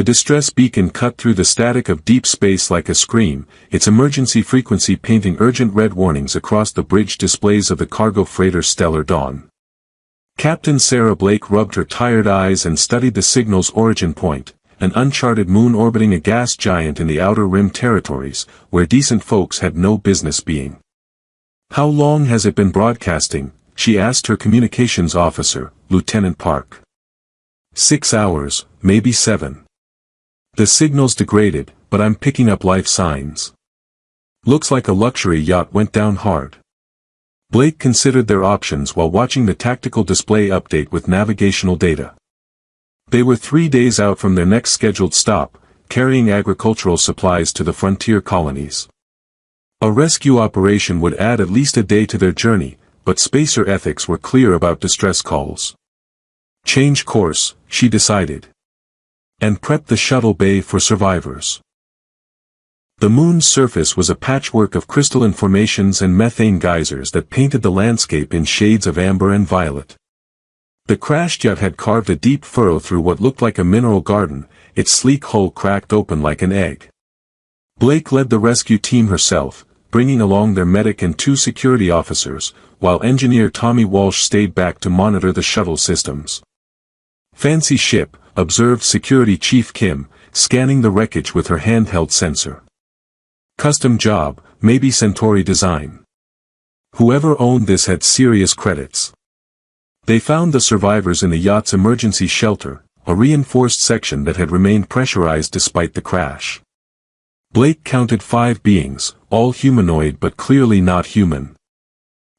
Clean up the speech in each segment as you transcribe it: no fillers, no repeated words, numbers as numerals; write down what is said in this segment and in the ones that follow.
The distress beacon cut through the static of deep space like a scream, its emergency frequency painting urgent red warnings across the bridge displays of the cargo freighter Stellar Dawn. Captain Sarah Blake rubbed her tired eyes and studied the signal's origin point, an uncharted moon orbiting a gas giant in the Outer Rim territories, where decent folks had no business being. "How long has it been broadcasting?" she asked her communications officer, Lieutenant Park. 6 hours, maybe 7. "The signal's degraded, but I'm picking up life signs. Looks like a luxury yacht went down hard." Blake considered their options while watching the tactical display update with navigational data. They were 3 days out from their next scheduled stop, carrying agricultural supplies to the frontier colonies. A rescue operation would add at least a day to their journey, but spacer ethics were clear about distress calls. Change course, she decided. And prep the shuttle bay for survivors. The moon's surface was a patchwork of crystalline formations and methane geysers that painted the landscape in shades of amber and violet. The crashed yacht had carved a deep furrow through what looked like a mineral garden, its sleek hull cracked open like an egg. Blake led the rescue team herself, bringing along their medic and 2 security officers, while engineer Tommy Walsh stayed back to monitor the shuttle systems. "Fancy ship," observed Security Chief Kim, scanning the wreckage with her handheld sensor. "Custom job, maybe Centauri design." Whoever owned this had serious credits. They found the survivors in the yacht's emergency shelter, a reinforced section that had remained pressurized despite the crash. Blake counted 5 beings, all humanoid but clearly not human.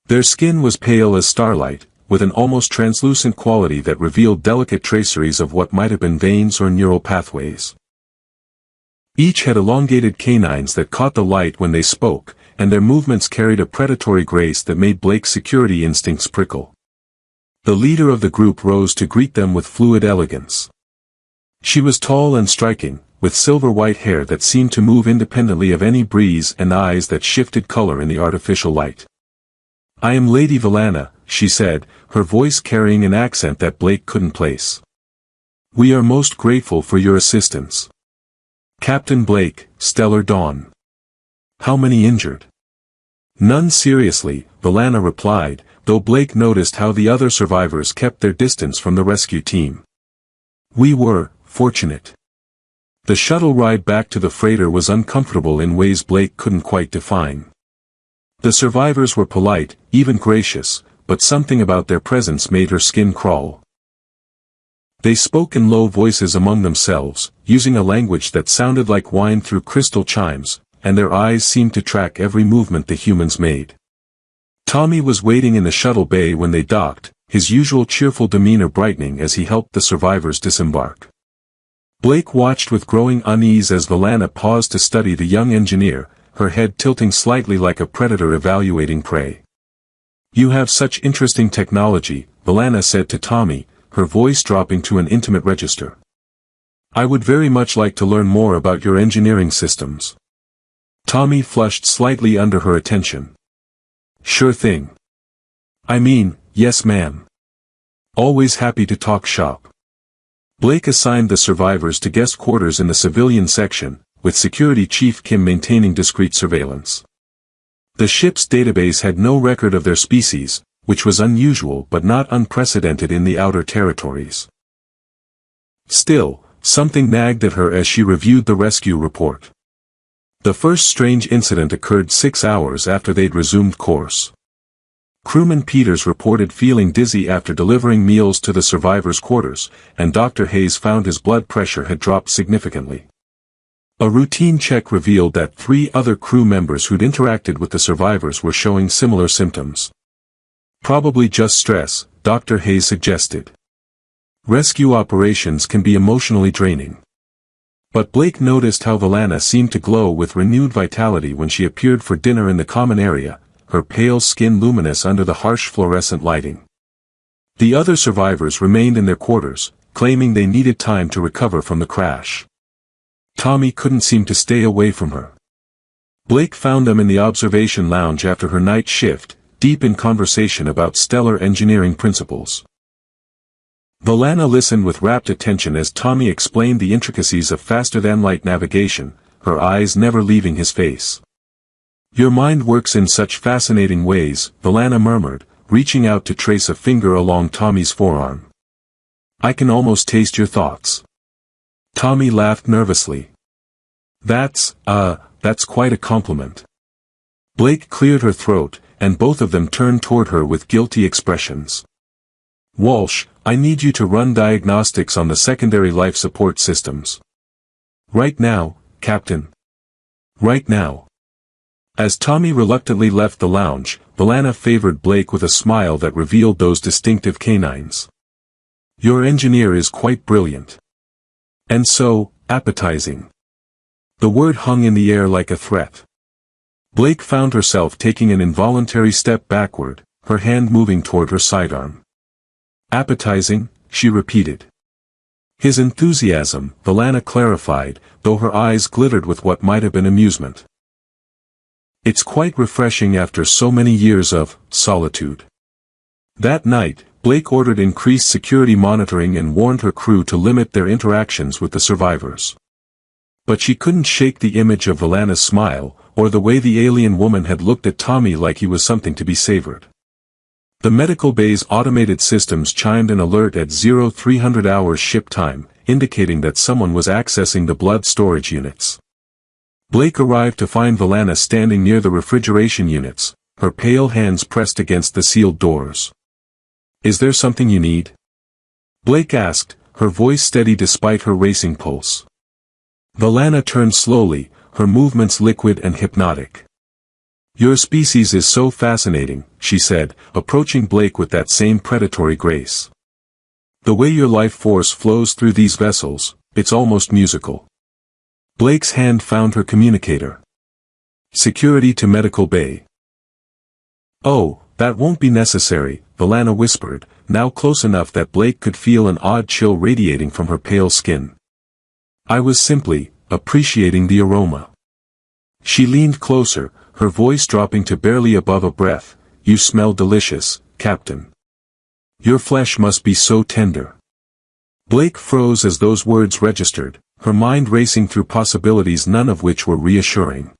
Their skin was pale as starlight, with an almost translucent quality that revealed delicate traceries of what might have been veins or neural pathways. Each had elongated canines that caught the light when they spoke, and their movements carried a predatory grace that made Blake's security instincts prickle. The leader of the group rose to greet them with fluid elegance. She was tall and striking, with silver-white hair that seemed to move independently of any breeze and eyes that shifted color in the artificial light. "I am Lady Valana," she said, her voice carrying an accent that Blake couldn't place. "We are most grateful for your assistance." "Captain Blake, Stellar Dawn." "How many injured?" "None seriously," Valana replied, though Blake noticed how the other survivors kept their distance from the rescue team. "We were fortunate." The shuttle ride back to the freighter was uncomfortable in ways Blake couldn't quite define. The survivors were polite, even gracious, but something about their presence made her skin crawl. They spoke in low voices among themselves, using a language that sounded like wine through crystal chimes, and their eyes seemed to track every movement the humans made. Tommy was waiting in the shuttle bay when they docked, his usual cheerful demeanor brightening as he helped the survivors disembark. Blake watched with growing unease as Valana paused to study the young engineer, her head tilting slightly like a predator evaluating prey. "You have such interesting technology," Valana said to Tommy, her voice dropping to an intimate register. "I would very much like to learn more about your engineering systems." Tommy flushed slightly under her attention. "Sure thing. I mean, yes ma'am. Always happy to talk shop." Blake assigned the survivors to guest quarters in the civilian section, with Security Chief Kim maintaining discreet surveillance. The ship's database had no record of their species, which was unusual but not unprecedented in the outer territories. Still, something nagged at her as she reviewed the rescue report. The first strange incident occurred 6 hours after they'd resumed course. Crewman Peters reported feeling dizzy after delivering meals to the survivors' quarters, and Dr. Hayes found his blood pressure had dropped significantly. A routine check revealed that 3 other crew members who'd interacted with the survivors were showing similar symptoms. "Probably just stress," Dr. Hayes suggested. "Rescue operations can be emotionally draining." But Blake noticed how Valana seemed to glow with renewed vitality when she appeared for dinner in the common area, her pale skin luminous under the harsh fluorescent lighting. The other survivors remained in their quarters, claiming they needed time to recover from the crash. Tommy couldn't seem to stay away from her. Blake found them in the observation lounge after her night shift, deep in conversation about stellar engineering principles. Valana listened with rapt attention as Tommy explained the intricacies of faster-than-light navigation, her eyes never leaving his face. "Your mind works in such fascinating ways," Valana murmured, reaching out to trace a finger along Tommy's forearm. "I can almost taste your thoughts." Tommy laughed nervously. That's quite a compliment." Blake cleared her throat, and both of them turned toward her with guilty expressions. "Walsh, I need you to run diagnostics on the secondary life support systems. Right now, Captain. Right now." As Tommy reluctantly left the lounge, Valana favored Blake with a smile that revealed those distinctive canines. "Your engineer is quite brilliant. And so, appetizing." The word hung in the air like a threat. Blake found herself taking an involuntary step backward, her hand moving toward her sidearm. "Appetizing," she repeated. His enthusiasm, Valana clarified, though her eyes glittered with what might have been amusement. "It's quite refreshing after so many years of solitude." That night, Blake ordered increased security monitoring and warned her crew to limit their interactions with the survivors. But she couldn't shake the image of Valana's smile, or the way the alien woman had looked at Tommy like he was something to be savored. The medical bay's automated systems chimed an alert at 0300 hours ship time, indicating that someone was accessing the blood storage units. Blake arrived to find Valana standing near the refrigeration units, her pale hands pressed against the sealed doors. "Is there something you need?" Blake asked, her voice steady despite her racing pulse. Valana turned slowly, her movements liquid and hypnotic. "Your species is so fascinating," she said, approaching Blake with that same predatory grace. "The way your life force flows through these vessels, it's almost musical." Blake's hand found her communicator. "Security to medical bay." "Oh, that won't be necessary," Valana whispered, now close enough that Blake could feel an odd chill radiating from her pale skin. "I was simply appreciating the aroma." She leaned closer, her voice dropping to barely above a breath. "You smell delicious, Captain. Your flesh must be so tender." Blake froze as those words registered, her mind racing through possibilities none of which were reassuring.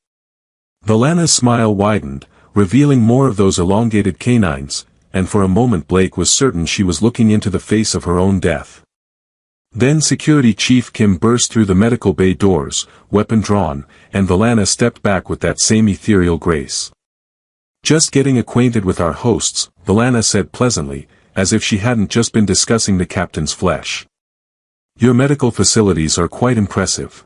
Valana's smile widened, revealing more of those elongated canines, and for a moment Blake was certain she was looking into the face of her own death. Then Security Chief Kim burst through the medical bay doors, weapon drawn, and Valana stepped back with that same ethereal grace. "Just getting acquainted with our hosts," Valana said pleasantly, as if she hadn't just been discussing the captain's flesh. "Your medical facilities are quite impressive."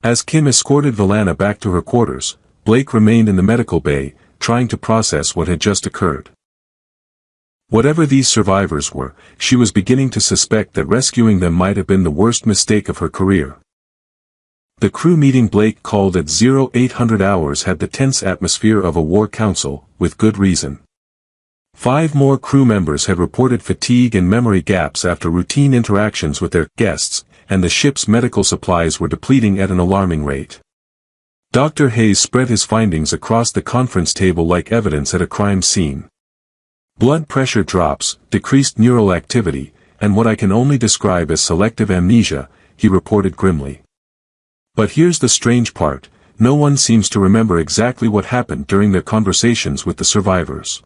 As Kim escorted Valana back to her quarters, Blake remained in the medical bay, trying to process what had just occurred. Whatever these survivors were, she was beginning to suspect that rescuing them might have been the worst mistake of her career. The crew meeting Blake called at 0800 hours had the tense atmosphere of a war council, with good reason. 5 more crew members had reported fatigue and memory gaps after routine interactions with their guests, and the ship's medical supplies were depleting at an alarming rate. Dr. Hayes spread his findings across the conference table like evidence at a crime scene. Blood pressure drops, decreased neural activity, and what I can only describe as selective amnesia, he reported grimly. But here's the strange part, no one seems to remember exactly what happened during their conversations with the survivors.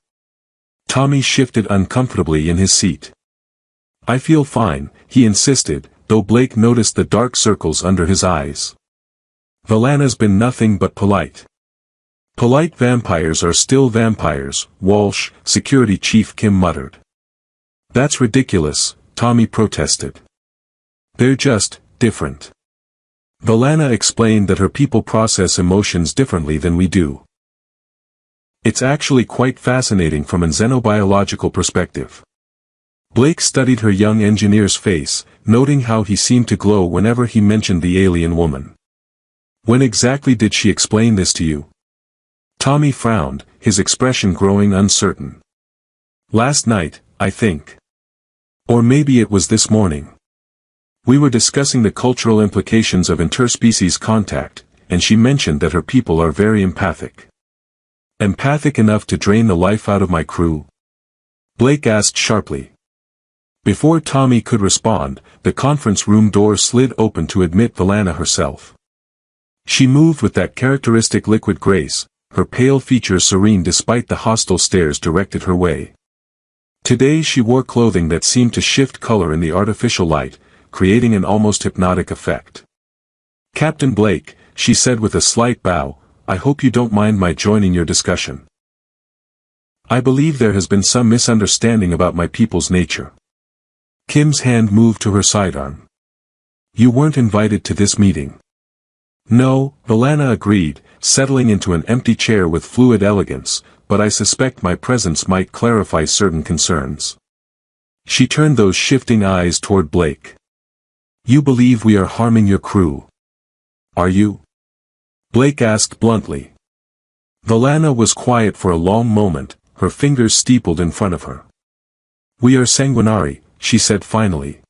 Tommy shifted uncomfortably in his seat. "I feel fine," he insisted, though Blake noticed the dark circles under his eyes. "Valana's been nothing but polite." "Polite vampires are still vampires, Walsh," Security Chief Kim muttered. "That's ridiculous," Tommy protested. "They're just different." Valana explained that her people process emotions differently than we do. "It's actually quite fascinating from a xenobiological perspective." Blake studied her young engineer's face, noting how he seemed to glow whenever he mentioned the alien woman. "When exactly did she explain this to you?" Tommy frowned, his expression growing uncertain. "Last night, I think. Or maybe it was this morning. We were discussing the cultural implications of interspecies contact, and she mentioned that her people are very empathic." "Empathic enough to drain the life out of my crew?" Blake asked sharply. Before Tommy could respond, the conference room door slid open to admit Valana herself. She moved with that characteristic liquid grace, her pale features serene despite the hostile stares directed her way. Today she wore clothing that seemed to shift color in the artificial light, creating an almost hypnotic effect. "Captain Blake," she said with a slight bow, "I hope you don't mind my joining your discussion. I believe there has been some misunderstanding about my people's nature." Kim's hand moved to her sidearm. "You weren't invited to this meeting." "No," Valana agreed, settling into an empty chair with fluid elegance, "but I suspect my presence might clarify certain concerns." She turned those shifting eyes toward Blake. "You believe we are harming your crew. Are you?" Blake asked bluntly. Valana was quiet for a long moment, her fingers steepled in front of her. "We are sanguinari," she said finally.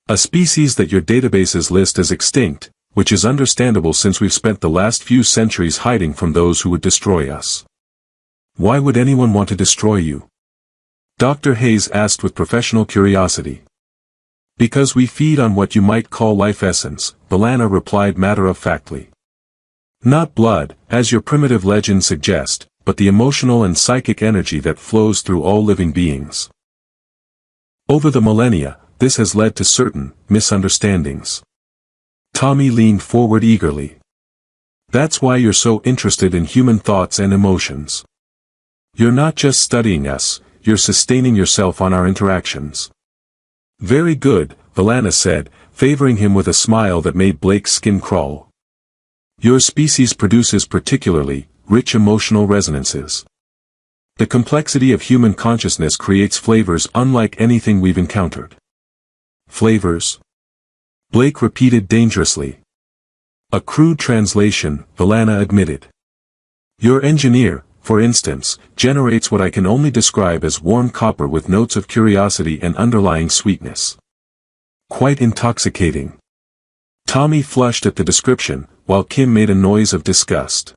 "A species that your databases list as extinct, which is understandable since we've spent the last few centuries hiding from those who would destroy us." "Why would anyone want to destroy you?" Dr. Hayes asked with professional curiosity. "Because we feed on what you might call life essence," Valana replied matter-of-factly. "Not blood, as your primitive legends suggest, but the emotional and psychic energy that flows through all living beings. Over the millennia, this has led to certain misunderstandings." Tommy leaned forward eagerly. "That's why you're so interested in human thoughts and emotions. You're not just studying us, you're sustaining yourself on our interactions." "Very good," Valana said, favoring him with a smile that made Blake's skin crawl. "Your species produces particularly rich emotional resonances. The complexity of human consciousness creates flavors unlike anything we've encountered." "Flavors?" Blake repeated dangerously. "A crude translation," Valana admitted. "Your engineer, for instance, generates what I can only describe as warm copper with notes of curiosity and underlying sweetness. Quite intoxicating." Tommy flushed at the description, while Kim made a noise of disgust.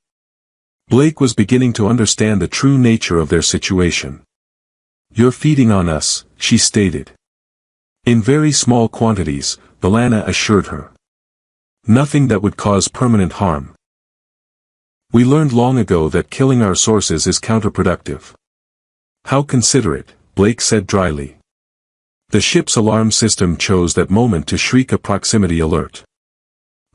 Blake was beginning to understand the true nature of their situation. "You're feeding on us," she stated. "In very small quantities," Valana assured her. "Nothing that would cause permanent harm. We learned long ago that killing our sources is counterproductive." "How considerate," Blake said dryly. The ship's alarm system chose that moment to shriek a proximity alert.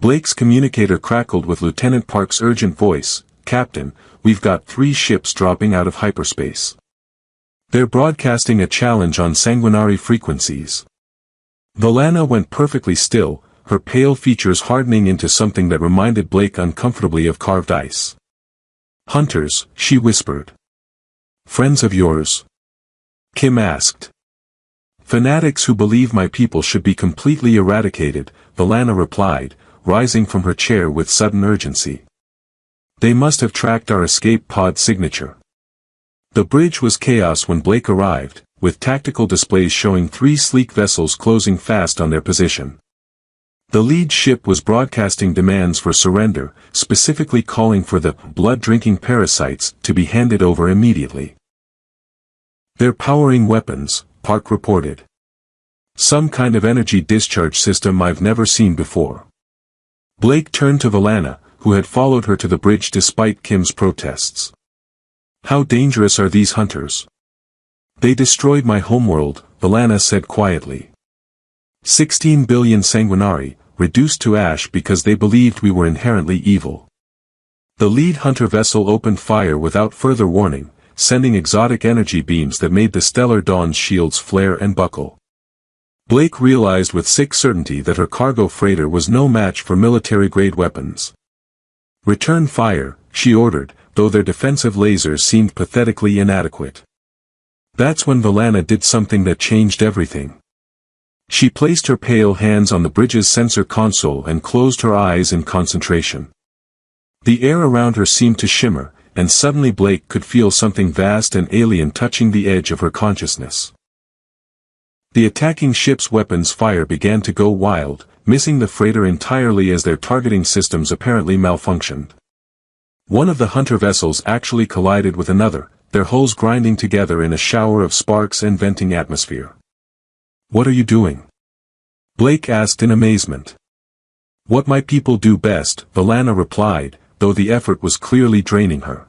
Blake's communicator crackled with Lieutenant Park's urgent voice, "Captain, we've got 3 ships dropping out of hyperspace. They're broadcasting a challenge on sanguinari frequencies." Valana went perfectly still, her pale features hardening into something that reminded Blake uncomfortably of carved ice. "Hunters," she whispered. "Friends of yours?" Kim asked. "Fanatics who believe my people should be completely eradicated," Valana replied, rising from her chair with sudden urgency. "They must have tracked our escape pod signature." The bridge was chaos when Blake arrived, with tactical displays showing 3 sleek vessels closing fast on their position. The lead ship was broadcasting demands for surrender, specifically calling for the blood-drinking parasites to be handed over immediately. "They're powering weapons," Park reported. "Some kind of energy discharge system I've never seen before." Blake turned to Valana, who had followed her to the bridge despite Kim's protests. "How dangerous are these hunters?" "They destroyed my homeworld," Valana said quietly. 16 billion sanguinari, reduced to ash because they believed we were inherently evil. The lead hunter vessel opened fire without further warning, sending exotic energy beams that made the Stellar Dawn's shields flare and buckle. Blake realized with sick certainty that her cargo freighter was no match for military-grade weapons. "Return fire," she ordered, though their defensive lasers seemed pathetically inadequate. That's when Valana did something that changed everything. She placed her pale hands on the bridge's sensor console and closed her eyes in concentration. The air around her seemed to shimmer, and suddenly Blake could feel something vast and alien touching the edge of her consciousness. The attacking ship's weapons fire began to go wild, missing the freighter entirely as their targeting systems apparently malfunctioned. One of the hunter vessels actually collided with another, their hulls grinding together in a shower of sparks and venting atmosphere. What are you doing? Blake asked in amazement. What my people do best, Valana replied, though the effort was clearly draining her.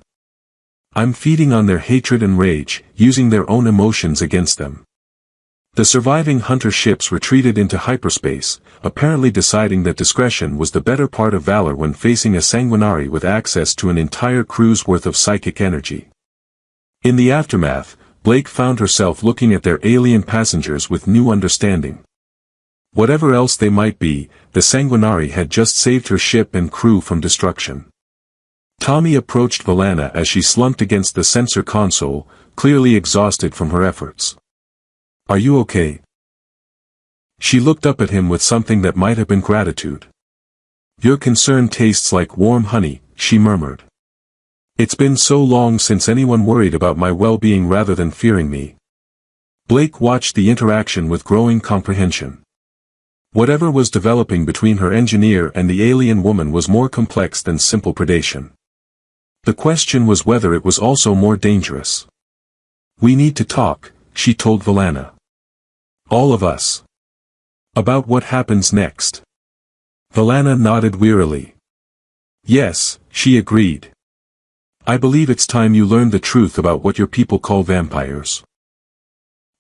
I'm feeding on their hatred and rage, using their own emotions against them. The surviving hunter ships retreated into hyperspace, apparently deciding that discretion was the better part of valor when facing a sanguinari with access to an entire crew's worth of psychic energy. In the aftermath, Blake found herself looking at their alien passengers with new understanding. Whatever else they might be, the sanguinari had just saved her ship and crew from destruction. Tommy approached Valana as she slumped against the sensor console, clearly exhausted from her efforts. Are you okay? She looked up at him with something that might have been gratitude. Your concern tastes like warm honey, she murmured. It's been so long since anyone worried about my well-being rather than fearing me. Blake watched the interaction with growing comprehension. Whatever was developing between her engineer and the alien woman was more complex than simple predation. The question was whether it was also more dangerous. We need to talk, she told Valana. All of us. About what happens next. Valana nodded wearily. Yes, she agreed. I believe it's time you learned the truth about what your people call vampires.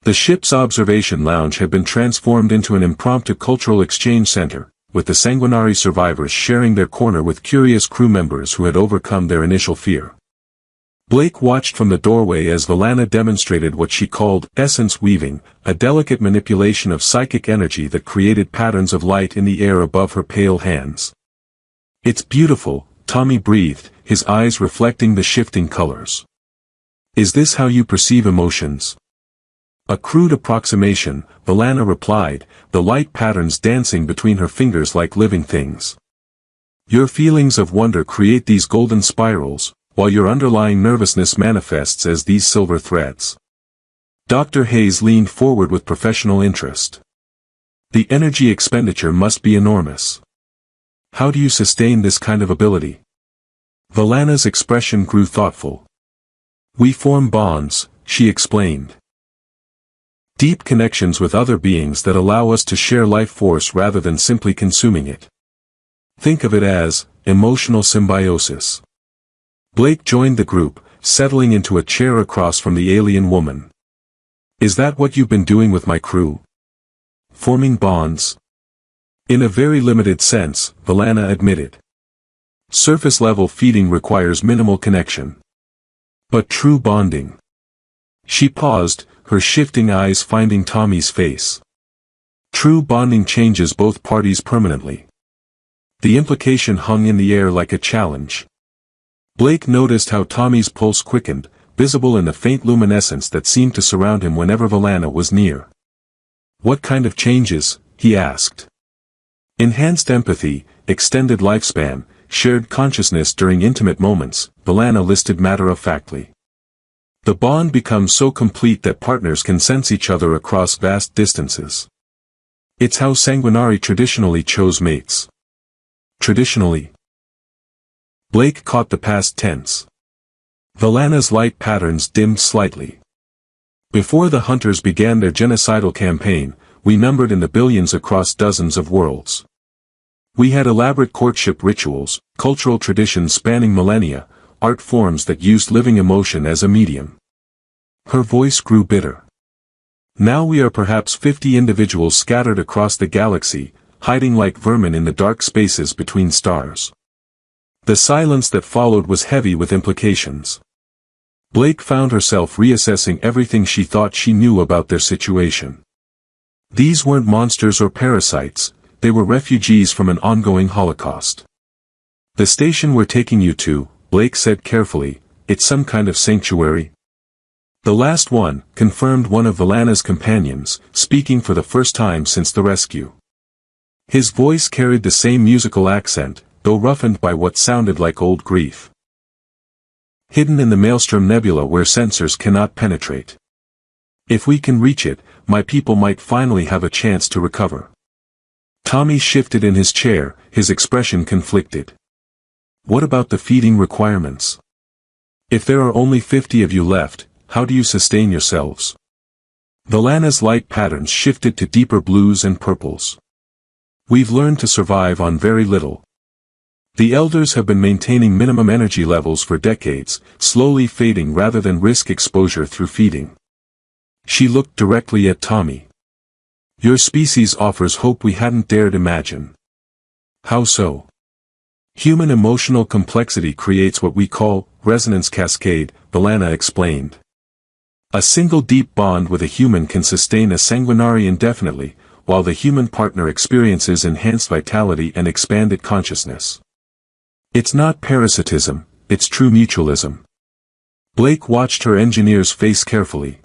The ship's observation lounge had been transformed into an impromptu cultural exchange center, with the sanguinari survivors sharing their corner with curious crew members who had overcome their initial fear. Blake watched from the doorway as Valana demonstrated what she called essence weaving, a delicate manipulation of psychic energy that created patterns of light in the air above her pale hands. It's beautiful, Tommy breathed, his eyes reflecting the shifting colors. Is this how you perceive emotions? A crude approximation, Valana replied, the light patterns dancing between her fingers like living things. Your feelings of wonder create these golden spirals, while your underlying nervousness manifests as these silver threads. Dr. Hayes leaned forward with professional interest. The energy expenditure must be enormous. How do you sustain this kind of ability? Valana's expression grew thoughtful. We form bonds, she explained. Deep connections with other beings that allow us to share life force rather than simply consuming it. Think of it as emotional symbiosis. Blake joined the group, settling into a chair across from the alien woman. Is that what you've been doing with my crew? Forming bonds? In a very limited sense, Valana admitted. Surface-level feeding requires minimal connection. But true bonding. She paused, her shifting eyes finding Tommy's face. True bonding changes both parties permanently. The implication hung in the air like a challenge. Blake noticed how Tommy's pulse quickened, visible in the faint luminescence that seemed to surround him whenever Valana was near. What kind of changes? He asked. Enhanced empathy, extended lifespan, shared consciousness during intimate moments, Valana listed matter-of-factly. The bond becomes so complete that partners can sense each other across vast distances. It's how sanguinari traditionally chose mates. Traditionally. Blake caught the past tense. Valana's light patterns dimmed slightly. Before the hunters began their genocidal campaign, we numbered in the billions across dozens of worlds. We had elaborate courtship rituals, cultural traditions spanning millennia, art forms that used living emotion as a medium. Her voice grew bitter. Now we are perhaps 50 individuals scattered across the galaxy, hiding like vermin in the dark spaces between stars. The silence that followed was heavy with implications. Blake found herself reassessing everything she thought she knew about their situation. These weren't monsters or parasites, they were refugees from an ongoing holocaust. The station we're taking you to, Blake said carefully, it's some kind of sanctuary. The last one, confirmed one of Valana's companions, speaking for the first time since the rescue. His voice carried the same musical accent, though roughened by what sounded like old grief. Hidden in the Maelstrom Nebula where sensors cannot penetrate. If we can reach it, my people might finally have a chance to recover. Tommy shifted in his chair, his expression conflicted. What about the feeding requirements? If there are only 50 of you left, how do you sustain yourselves? Valana's light patterns shifted to deeper blues and purples. We've learned to survive on very little. The elders have been maintaining minimum energy levels for decades, slowly fading rather than risk exposure through feeding. She looked directly at Tommy. Your species offers hope we hadn't dared imagine. How so? Human emotional complexity creates what we call resonance cascade, Valana explained. A single deep bond with a human can sustain a sanguinari indefinitely, while the human partner experiences enhanced vitality and expanded consciousness. It's not parasitism, it's true mutualism. Blake watched her engineer's face carefully.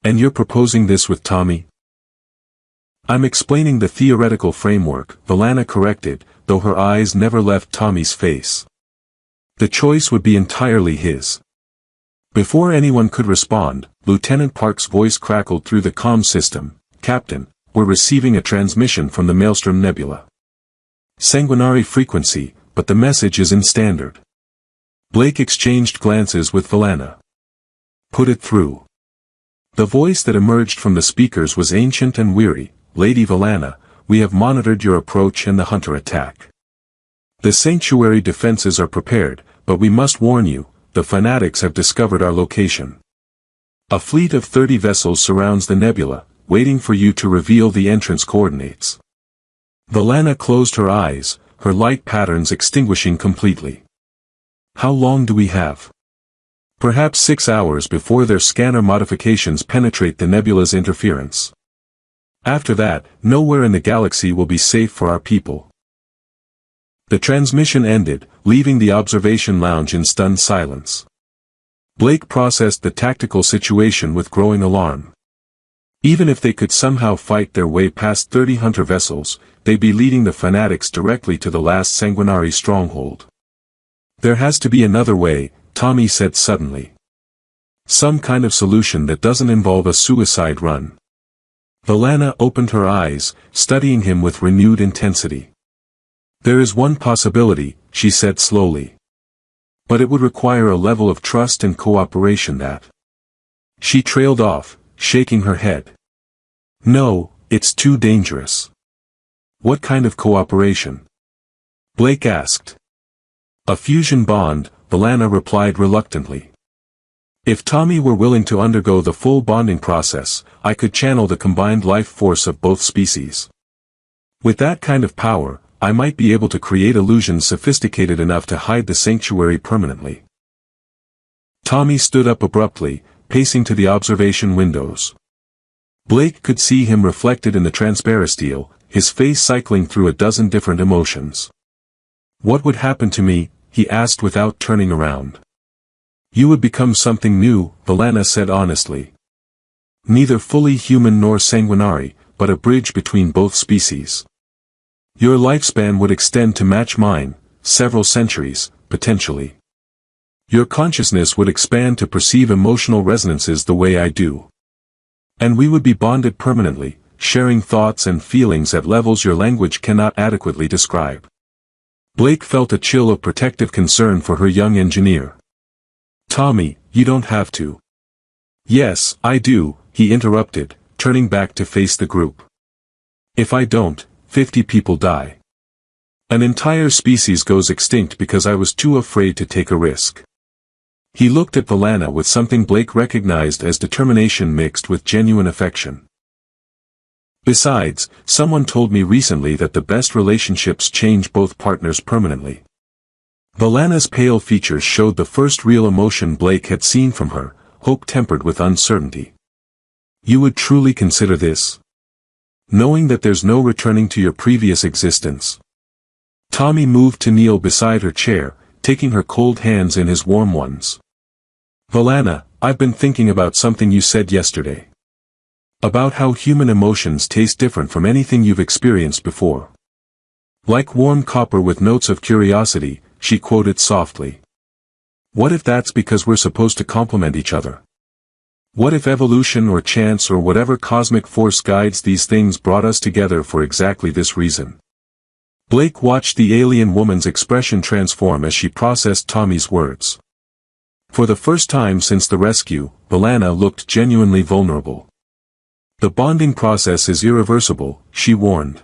And you're proposing this with Tommy? I'm explaining the theoretical framework, Valana corrected, though her eyes never left Tommy's face. The choice would be entirely his. Before anyone could respond, Lieutenant Park's voice crackled through the comm system. Captain, we're receiving a transmission from the Maelstrom Nebula. Sanguinari frequency, but the message is in standard. Blake exchanged glances with Valana. Put it through. The voice that emerged from the speakers was ancient and weary. Lady Valana, we have monitored your approach and the hunter attack. The sanctuary defenses are prepared, but we must warn you, the fanatics have discovered our location. A fleet of 30 vessels surrounds the nebula, waiting for you to reveal the entrance coordinates. Valana closed her eyes, her light patterns extinguishing completely. How long do we have? Perhaps 6 hours before their scanner modifications penetrate the nebula's interference. After that, nowhere in the galaxy will be safe for our people. The transmission ended, leaving the observation lounge in stunned silence. Blake processed the tactical situation with growing alarm. Even if they could somehow fight their way past 30 hunter vessels, they'd be leading the fanatics directly to the last sanguinari stronghold. There has to be another way, Tommy said suddenly. Some kind of solution that doesn't involve a suicide run. Valana opened her eyes, studying him with renewed intensity. There is one possibility, she said slowly. But it would require a level of trust and cooperation that... She trailed off, shaking her head. No, it's too dangerous. What kind of cooperation? Blake asked. A fusion bond, Valana replied reluctantly. If Tommy were willing to undergo the full bonding process, I could channel the combined life force of both species. With that kind of power, I might be able to create illusions sophisticated enough to hide the sanctuary permanently. Tommy stood up abruptly, pacing to the observation windows. Blake could see him reflected in the transparisteel, his face cycling through a dozen different emotions. What would happen to me, he asked without turning around. You would become something new, Valana said honestly. Neither fully human nor sanguinari, but a bridge between both species. Your lifespan would extend to match mine, several centuries, potentially. Your consciousness would expand to perceive emotional resonances the way I do. And we would be bonded permanently, sharing thoughts and feelings at levels your language cannot adequately describe. Blake felt a chill of protective concern for her young engineer. Tommy, you don't have to. Yes, I do, he interrupted, turning back to face the group. If I don't, 50 people die. An entire species goes extinct because I was too afraid to take a risk. He looked at Valana with something Blake recognized as determination mixed with genuine affection. Besides, someone told me recently that the best relationships change both partners permanently. Valana's pale features showed the first real emotion Blake had seen from her, hope tempered with uncertainty. You would truly consider this? Knowing that there's no returning to your previous existence. Tommy moved to kneel beside her chair, taking her cold hands in his warm ones. Valana, I've been thinking about something you said yesterday. About how human emotions taste different from anything you've experienced before. Like warm copper with notes of curiosity, she quoted softly. What if that's because we're supposed to complement each other? What if evolution or chance or whatever cosmic force guides these things brought us together for exactly this reason? Blake watched the alien woman's expression transform as she processed Tommy's words. For the first time since the rescue, Valana looked genuinely vulnerable. The bonding process is irreversible, she warned.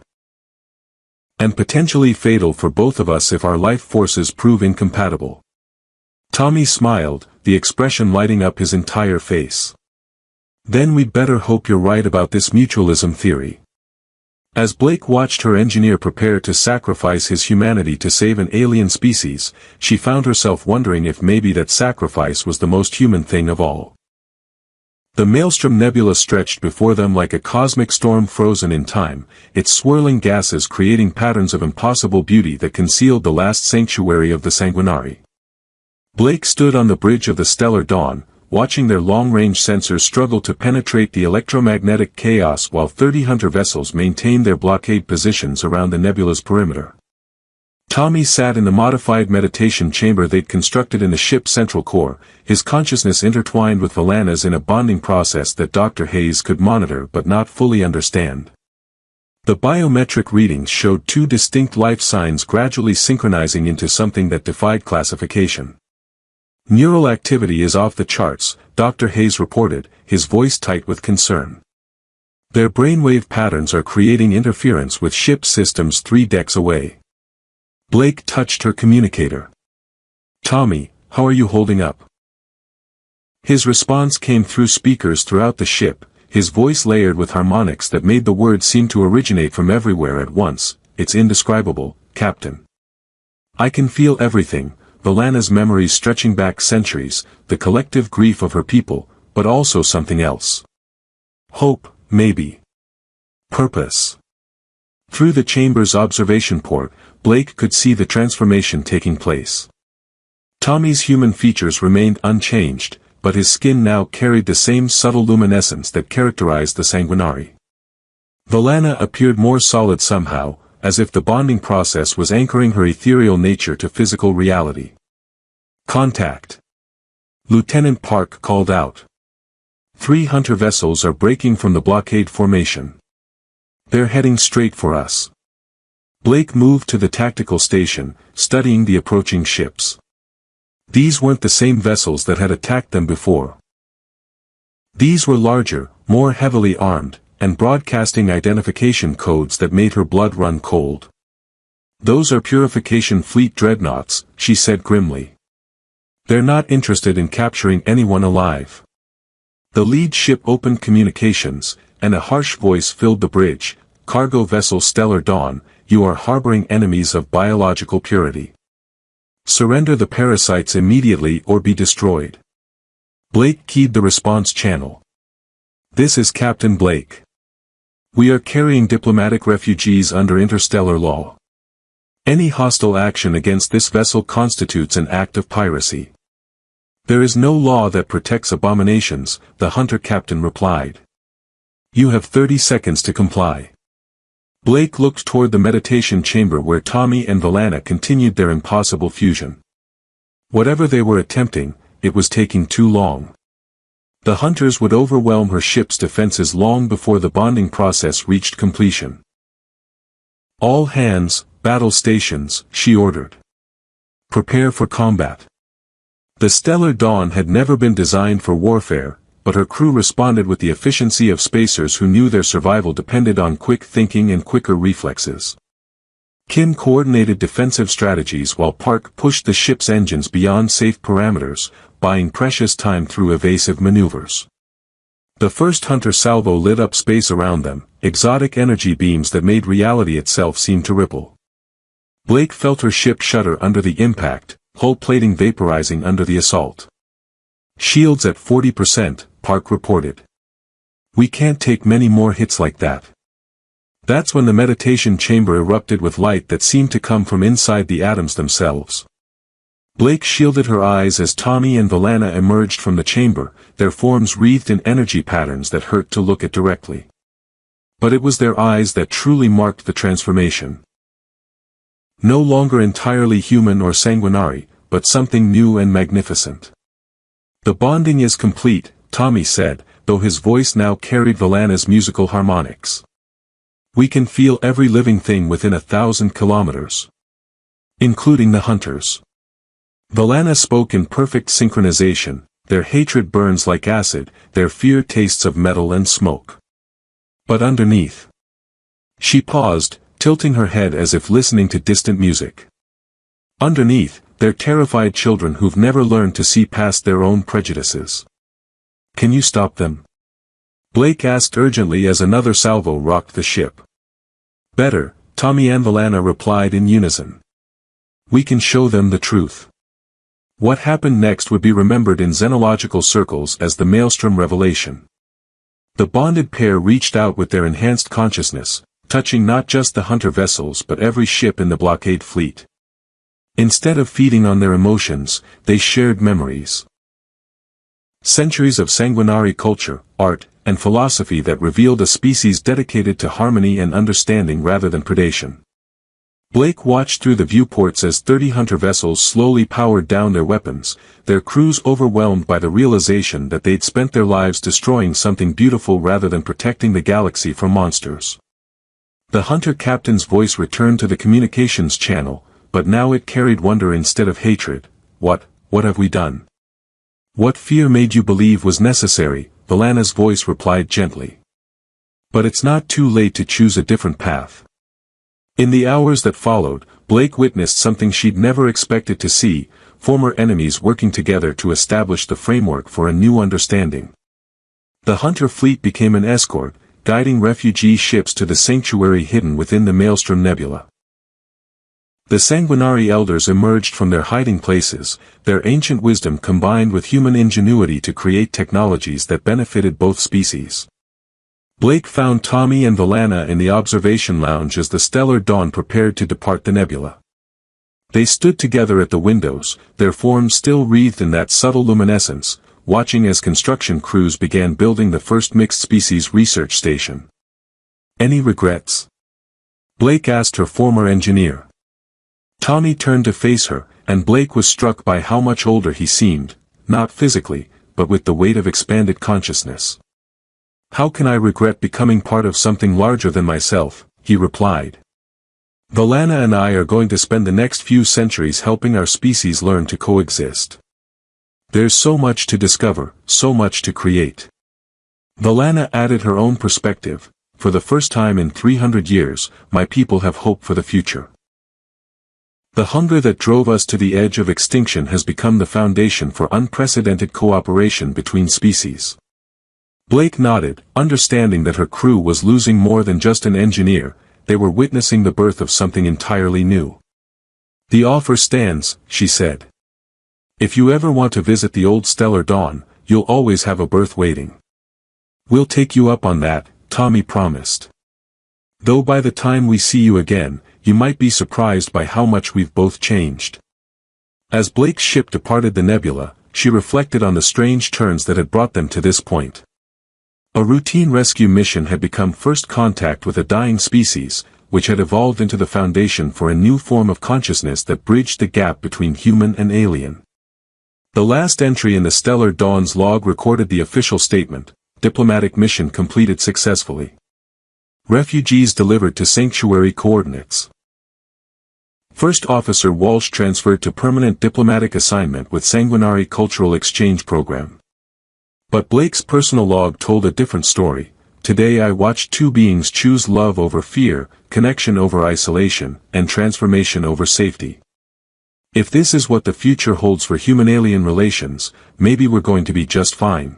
And potentially fatal for both of us if our life forces prove incompatible. Tommy smiled, the expression lighting up his entire face. Then we'd better hope you're right about this mutualism theory. As Blake watched her engineer prepare to sacrifice his humanity to save an alien species, she found herself wondering if maybe that sacrifice was the most human thing of all. The Maelstrom Nebula stretched before them like a cosmic storm frozen in time, its swirling gases creating patterns of impossible beauty that concealed the last sanctuary of the Sanguinari. Blake stood on the bridge of the Stellar Dawn, watching their long-range sensors struggle to penetrate the electromagnetic chaos while 30 hunter vessels maintained their blockade positions around the nebula's perimeter. Tommy sat in the modified meditation chamber they'd constructed in the ship's central core, his consciousness intertwined with Valana's in a bonding process that Dr. Hayes could monitor but not fully understand. The biometric readings showed two distinct life signs gradually synchronizing into something that defied classification. Neural activity is off the charts, Dr. Hayes reported, his voice tight with concern. Their brainwave patterns are creating interference with ship systems 3 decks away. Blake touched her communicator. Tommy, how are you holding up? His response came through speakers throughout the ship, his voice layered with harmonics that made the words seem to originate from everywhere at once. It's indescribable, Captain. I can feel everything. Valana's memories stretching back centuries, the collective grief of her people, but also something else. Hope, maybe. Purpose. Through the chamber's observation port, Blake could see the transformation taking place. Tommy's human features remained unchanged, but his skin now carried the same subtle luminescence that characterized the Sanguinari. Valana appeared more solid somehow, as if the bonding process was anchoring her ethereal nature to physical reality. Contact. Lieutenant Park called out. 3 hunter vessels are breaking from the blockade formation. They're heading straight for us. Blake moved to the tactical station, studying the approaching ships. These weren't the same vessels that had attacked them before. These were larger, more heavily armed, and broadcasting identification codes that made her blood run cold. Those are Purification Fleet dreadnoughts, she said grimly. They're not interested in capturing anyone alive. The lead ship opened communications, and a harsh voice filled the bridge. Cargo vessel Stellar Dawn, you are harboring enemies of biological purity. Surrender the parasites immediately or be destroyed. Blake keyed the response channel. This is Captain Blake. We are carrying diplomatic refugees under interstellar law. Any hostile action against this vessel constitutes an act of piracy. There is no law that protects abominations, the hunter captain replied. You have 30 seconds to comply. Blake looked toward the meditation chamber where Tommy and Valana continued their impossible fusion. Whatever they were attempting, it was taking too long. The hunters would overwhelm her ship's defenses long before the bonding process reached completion. All hands, battle stations, she ordered. Prepare for combat. The Stellar Dawn had never been designed for warfare, but her crew responded with the efficiency of spacers who knew their survival depended on quick thinking and quicker reflexes. Kim coordinated defensive strategies while Park pushed the ship's engines beyond safe parameters, buying precious time through evasive maneuvers. The first hunter salvo lit up space around them, exotic energy beams that made reality itself seem to ripple. Blake felt her ship shudder under the impact, hull plating vaporizing under the assault. Shields at 40%, Park reported. We can't take many more hits like that. That's when the meditation chamber erupted with light that seemed to come from inside the atoms themselves. Blake shielded her eyes as Tommy and Valana emerged from the chamber, their forms wreathed in energy patterns that hurt to look at directly. But it was their eyes that truly marked the transformation. No longer entirely human or sanguinary, but something new and magnificent. The bonding is complete, Tommy said, though his voice now carried Valana's musical harmonics. We can feel every living thing within 1,000 kilometers. Including the hunters. Valana spoke in perfect synchronization, their hatred burns like acid, their fear tastes of metal and smoke. But underneath. She paused, tilting her head as if listening to distant music. Underneath, they're terrified children who've never learned to see past their own prejudices. Can you stop them? Blake asked urgently as another salvo rocked the ship. Better, Tommy and Valana replied in unison. We can show them the truth. What happened next would be remembered in xenological circles as the Maelstrom revelation. The bonded pair reached out with their enhanced consciousness, touching not just the hunter vessels but every ship in the blockade fleet. Instead of feeding on their emotions, they shared memories. Centuries of sanguinary culture, art, and philosophy that revealed a species dedicated to harmony and understanding rather than predation. Blake watched through the viewports as 30 hunter vessels slowly powered down their weapons, their crews overwhelmed by the realization that they'd spent their lives destroying something beautiful rather than protecting the galaxy from monsters. The hunter captain's voice returned to the communications channel, but now it carried wonder instead of hatred. What have we done? What fear made you believe was necessary? Valana's voice replied gently. But it's not too late to choose a different path. In the hours that followed, Blake witnessed something she'd never expected to see, former enemies working together to establish the framework for a new understanding. The hunter fleet became an escort, guiding refugee ships to the sanctuary hidden within the Maelstrom Nebula. The sanguinary elders emerged from their hiding places, their ancient wisdom combined with human ingenuity to create technologies that benefited both species. Blake found Tommy and Valana in the observation lounge as the stellar dawn prepared to depart the nebula. They stood together at the windows, their forms still wreathed in that subtle luminescence, watching as construction crews began building the first mixed-species research station. Any regrets? Blake asked her former engineer. Tommy turned to face her, and Blake was struck by how much older he seemed, not physically, but with the weight of expanded consciousness. How can I regret becoming part of something larger than myself, he replied. Valana and I are going to spend the next few centuries helping our species learn to coexist. There's so much to discover, so much to create. Valana added her own perspective. For the first time in 300 years, my people have hope for the future. The hunger that drove us to the edge of extinction has become the foundation for unprecedented cooperation between species. Blake nodded, understanding that her crew was losing more than just an engineer. They were witnessing the birth of something entirely new. The offer stands, she said. If you ever want to visit the old stellar dawn, you'll always have a berth waiting. We'll take you up on that, Tommy promised. Though by the time we see you again, you might be surprised by how much we've both changed. As Blake's ship departed the nebula, she reflected on the strange turns that had brought them to this point. A routine rescue mission had become first contact with a dying species, which had evolved into the foundation for a new form of consciousness that bridged the gap between human and alien. The last entry in the Stellar Dawn's log recorded the official statement: diplomatic mission completed successfully. Refugees delivered to sanctuary coordinates. First Officer Walsh transferred to permanent diplomatic assignment with Sanguinary Cultural Exchange Program. But Blake's personal log told a different story. Today I watched two beings choose love over fear, connection over isolation, and transformation over safety. If this is what the future holds for human-alien relations, maybe we're going to be just fine.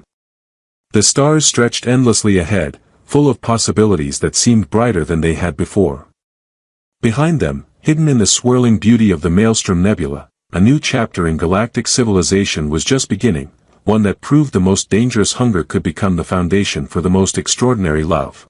The stars stretched endlessly ahead, full of possibilities that seemed brighter than they had before. Behind them, hidden in the swirling beauty of the Maelstrom Nebula, a new chapter in galactic civilization was just beginning, one that proved the most dangerous hunger could become the foundation for the most extraordinary love.